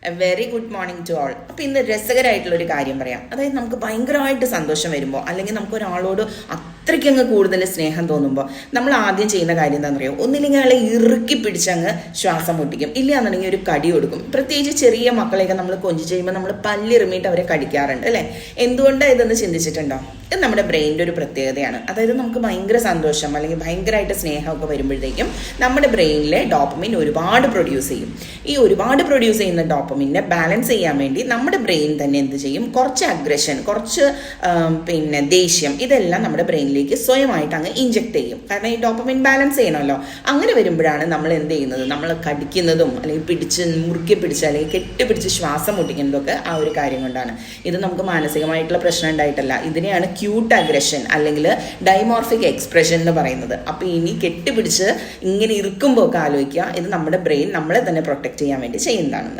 A very good morning to all. അപ്പോൾ ഇന്ന് രസകരമായിട്ടുള്ളൊരു കാര്യം പറയാം. അതായത് നമുക്ക് ഭയങ്കരമായിട്ട് സന്തോഷം വരുമ്പോൾ, അല്ലെങ്കിൽ നമുക്ക് ഒരാളോട് അത്രയ്ക്കങ്ങ് കൂടുതൽ സ്നേഹം തോന്നുമ്പോൾ നമ്മൾ ആദ്യം ചെയ്യുന്ന കാര്യം എന്താണെന്ന് അറിയോ? ഒന്നില്ലെങ്കിൽ അയാളെ ഇറുക്കി പിടിച്ചങ്ങ് ശ്വാസം മുട്ടിക്കും, ഇല്ല എന്നുണ്ടെങ്കിൽ ഒരു കടി കൊടുക്കും. പ്രത്യേകിച്ച് ചെറിയ മക്കളെയൊക്കെ നമ്മൾ കൊഞ്ചി ചെയ്യുമ്പോൾ നമ്മൾ പല്ലിറുമിയിട്ട് അവരെ കടിക്കാറുണ്ട് അല്ലേ? എന്തുകൊണ്ടാണ് ഇതെന്ന് ചിന്തിച്ചിട്ടുണ്ടോ? ഇത് നമ്മുടെ ബ്രെയിനിൻ്റെ ഒരു പ്രത്യേകതയാണ്. അതായത് നമുക്ക് ഭയങ്കര സന്തോഷം അല്ലെങ്കിൽ ഭയങ്കരമായിട്ട് സ്നേഹമൊക്കെ വരുമ്പോഴത്തേക്കും നമ്മുടെ ബ്രെയിനിലെ ഡോപ്പമിൻ ഒരുപാട് പ്രൊഡ്യൂസ് ചെയ്യും. ഈ ഒരുപാട് പ്രൊഡ്യൂസ് ചെയ്യുന്ന ഡോപ്പമിനെ ബാലൻസ് ചെയ്യാൻ വേണ്ടി നമ്മുടെ ബ്രെയിൻ തന്നെ എന്ത് ചെയ്യും? കുറച്ച് അഗ്രഷൻ, കുറച്ച് ദേഷ്യം, ഇതെല്ലാം നമ്മുടെ ബ്രെയിനിലേക്ക് സ്വയമായിട്ട് അങ്ങ് ഇഞ്ചെക്ട് ചെയ്യും. കാരണം ഈ ഡോപ്പമിൻ ബാലൻസ് ചെയ്യണമല്ലോ. അങ്ങനെ വരുമ്പോഴാണ് നമ്മൾ എന്ത് ചെയ്യുന്നത്? നമ്മൾ കടിക്കുന്നതും അല്ലെങ്കിൽ മുറുക്കി പിടിച്ച് അല്ലെങ്കിൽ കെട്ടിപ്പിടിച്ച് ശ്വാസം മുട്ടിക്കുന്നതൊക്കെ ആ ഒരു കാര്യം കൊണ്ടാണ്. ഇത് നമുക്ക് മാനസികമായിട്ടുള്ള പ്രശ്നം ഉണ്ടായിട്ടല്ല. ഇതിനെയാണ് ക്യൂട്ട് അഗ്രഷൻ അല്ലെങ്കിൽ ഡൈമോർഫിക് എക്സ്പ്രഷൻ എന്ന് പറയുന്നത്. അപ്പോൾ ഇനി കെട്ടിപ്പിടിച്ച് ഇങ്ങനെ ഇരിക്കുമ്പോൾ ഒക്കെ ആലോചിക്കുക, ഇത് നമ്മുടെ ബ്രെയിൻ നമ്മളെ തന്നെ പ്രൊട്ടക്ട് ചെയ്യാൻ വേണ്ടി ചെയ്യുന്നതാണെന്ന്.